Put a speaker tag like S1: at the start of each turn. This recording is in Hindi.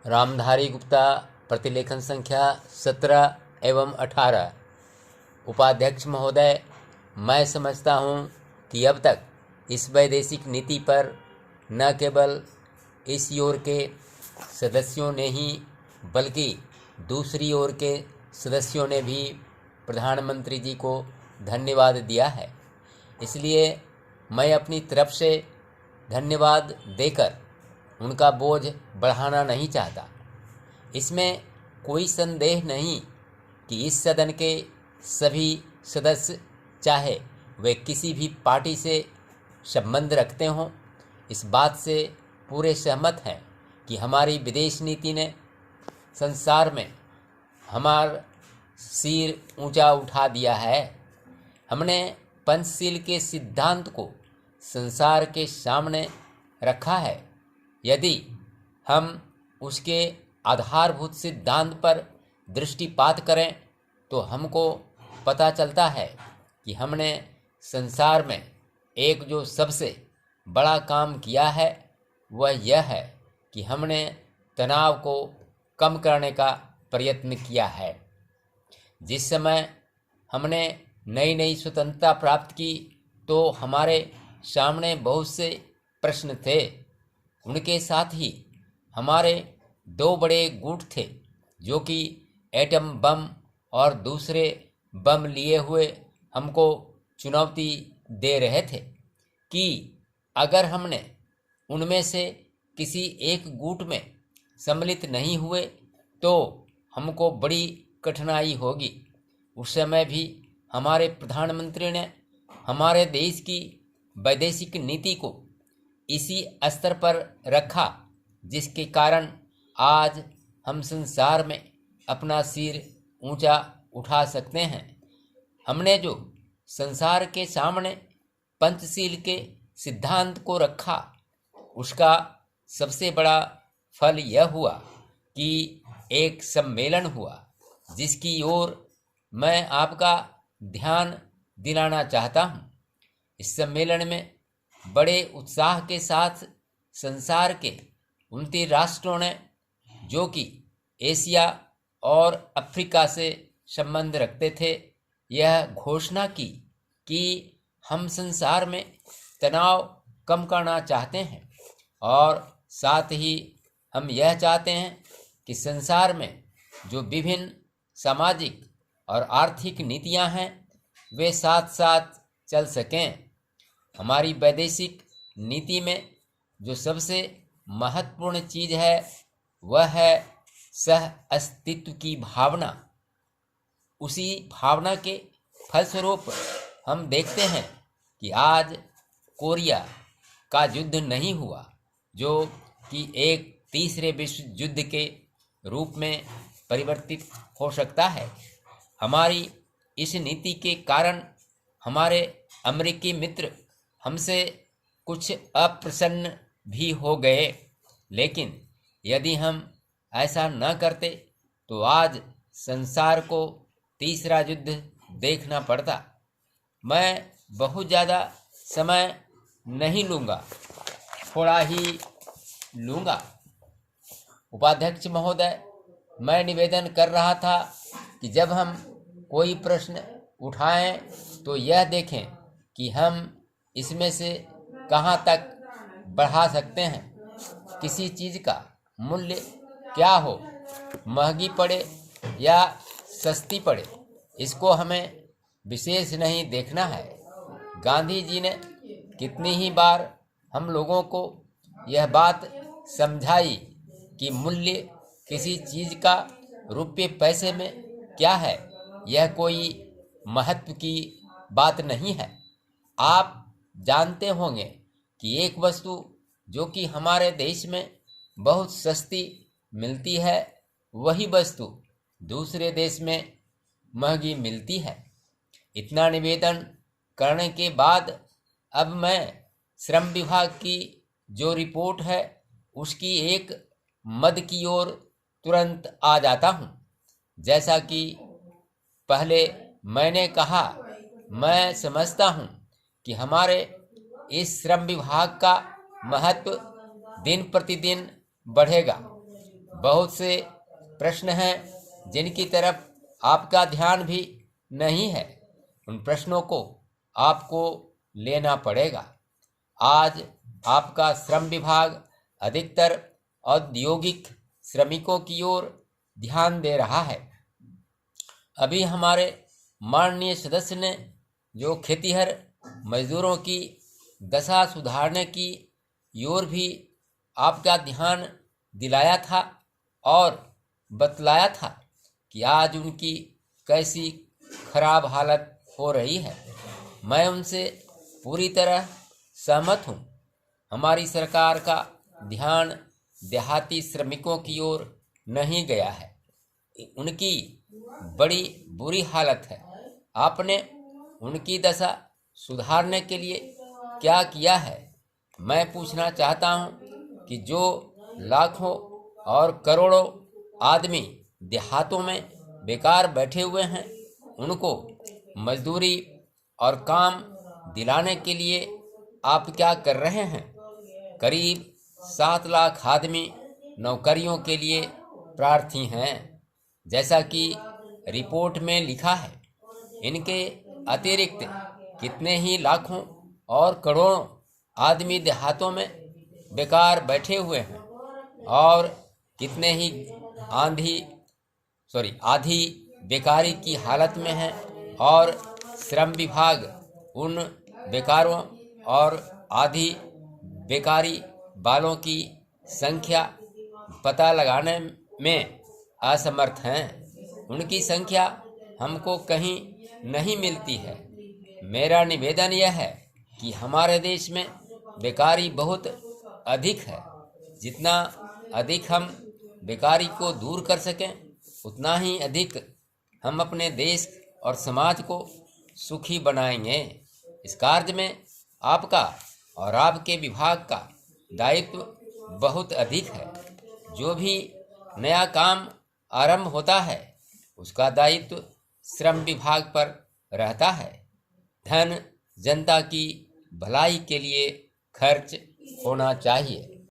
S1: रामधारी गुप्ता, प्रतिलेखन संख्या 17 एवं 18। उपाध्यक्ष महोदय, मैं समझता हूँ कि अब तक इस वैदेशिक नीति पर न केवल इस ओर के सदस्यों ने ही बल्कि दूसरी ओर के सदस्यों ने भी प्रधानमंत्री जी को धन्यवाद दिया है। इसलिए मैं अपनी तरफ से धन्यवाद देकर उनका बोझ बढ़ाना नहीं चाहता। इसमें कोई संदेह नहीं कि इस सदन के सभी सदस्य, चाहे वे किसी भी पार्टी से संबंध रखते हों, इस बात से पूरे सहमत हैं कि हमारी विदेश नीति ने संसार में हमारा सिर ऊंचा उठा दिया है। हमने पंचशील के सिद्धांत को संसार के सामने रखा है। यदि हम उसके आधारभूत सिद्धांत पर दृष्टिपात करें तो हमको पता चलता है कि हमने संसार में एक जो सबसे बड़ा काम किया है वह यह है कि हमने तनाव को कम करने का प्रयत्न किया है। जिस समय हमने नई नई स्वतंत्रता प्राप्त की तो हमारे सामने बहुत से प्रश्न थे। उनके साथ ही हमारे दो बड़े गुट थे जो कि एटम बम और दूसरे बम लिए हुए हमको चुनौती दे रहे थे कि अगर हमने उनमें से किसी एक गुट में सम्मिलित नहीं हुए तो हमको बड़ी कठिनाई होगी। उस समय भी हमारे प्रधानमंत्री ने हमारे देश की वैदेशिक नीति को इसी स्तर पर रखा जिसके कारण आज हम संसार में अपना सिर ऊंचा उठा सकते हैं। हमने जो संसार के सामने पंचशील के सिद्धांत को रखा उसका सबसे बड़ा फल यह हुआ कि एक सम्मेलन हुआ जिसकी ओर मैं आपका ध्यान दिलाना चाहता हूँ। इस सम्मेलन में बड़े उत्साह के साथ संसार के 29 राष्ट्रों ने, जो कि एशिया और अफ्रीका से संबंध रखते थे, यह घोषणा की कि हम संसार में तनाव कम करना चाहते हैं और साथ ही हम यह चाहते हैं कि संसार में जो विभिन्न सामाजिक और आर्थिक नीतियां हैं वे साथ साथ चल सकें। हमारी वैदेशिक नीति में जो सबसे महत्वपूर्ण चीज़ है वह है सह अस्तित्व की भावना। उसी भावना के फलस्वरूप हम देखते हैं कि आज कोरिया का युद्ध नहीं हुआ, जो कि एक तीसरे विश्व युद्ध के रूप में परिवर्तित हो सकता है। हमारी इस नीति के कारण हमारे अमेरिकी मित्र हमसे कुछ अप्रसन्न भी हो गए, लेकिन यदि हम ऐसा न करते तो आज संसार को तीसरा युद्ध देखना पड़ता। मैं बहुत ज़्यादा समय नहीं लूँगा, थोड़ा ही लूँगा। उपाध्यक्ष महोदय, मैं निवेदन कर रहा था कि जब हम कोई प्रश्न उठाएं तो यह देखें कि हम इसमें से कहां तक बढ़ा सकते हैं। किसी चीज़ का मूल्य क्या हो, महंगी पड़े या सस्ती पड़े, इसको हमें विशेष नहीं देखना है। गांधी जी ने कितनी ही बार हम लोगों को यह बात समझाई कि मूल्य किसी चीज़ का रुपये पैसे में क्या है, यह कोई महत्व की बात नहीं है। आप जानते होंगे कि एक वस्तु जो कि हमारे देश में बहुत सस्ती मिलती है, वही वस्तु दूसरे देश में महंगी मिलती है। इतना निवेदन करने के बाद अब मैं श्रम विभाग की जो रिपोर्ट है उसकी एक मद की ओर तुरंत आ जाता हूँ। जैसा कि पहले मैंने कहा, मैं समझता हूँ कि हमारे इस श्रम विभाग का महत्व दिन प्रतिदिन बढ़ेगा। बहुत से प्रश्न हैं जिनकी तरफ आपका ध्यान भी नहीं है। उन प्रश्नों को आपको लेना पड़ेगा। आज आपका श्रम विभाग अधिकतर औद्योगिक श्रमिकों की ओर ध्यान दे रहा है। अभी हमारे माननीय सदस्य ने जो खेतीहर मजदूरों की दशा सुधारने की ओर भी आपका ध्यान दिलाया था और बतलाया था कि आज उनकी कैसी खराब हालत हो रही है। मैं उनसे पूरी तरह सहमत हूँ। हमारी सरकार का ध्यान देहाती श्रमिकों की ओर नहीं गया है। उनकी बड़ी बुरी हालत है। आपने उनकी दशा सुधारने के लिए क्या किया है? मैं पूछना चाहता हूँ कि जो लाखों और करोड़ों आदमी देहातों में बेकार बैठे हुए हैं, उनको मजदूरी और काम दिलाने के लिए आप क्या कर रहे हैं? करीब 7 लाख आदमी नौकरियों के लिए प्रार्थी हैं, जैसा कि रिपोर्ट में लिखा है। इनके अतिरिक्त कितने ही लाखों और करोड़ों आदमी देहातों में बेकार बैठे हुए हैं और कितने ही आधी बेकारी की हालत में हैं और श्रम विभाग उन बेकारों और आधी बेकारी वालों की संख्या पता लगाने में असमर्थ हैं। उनकी संख्या हमको कहीं नहीं मिलती है। मेरा निवेदन यह है कि हमारे देश में बेकारी बहुत अधिक है। जितना अधिक हम बेकारी को दूर कर सकें, उतना ही अधिक हम अपने देश और समाज को सुखी बनाएंगे। इस कार्य में आपका और आपके विभाग का दायित्व बहुत अधिक है। जो भी नया काम आरंभ होता है, उसका दायित्व श्रम विभाग पर रहता है। धन जनता की भलाई के लिए खर्च होना चाहिए।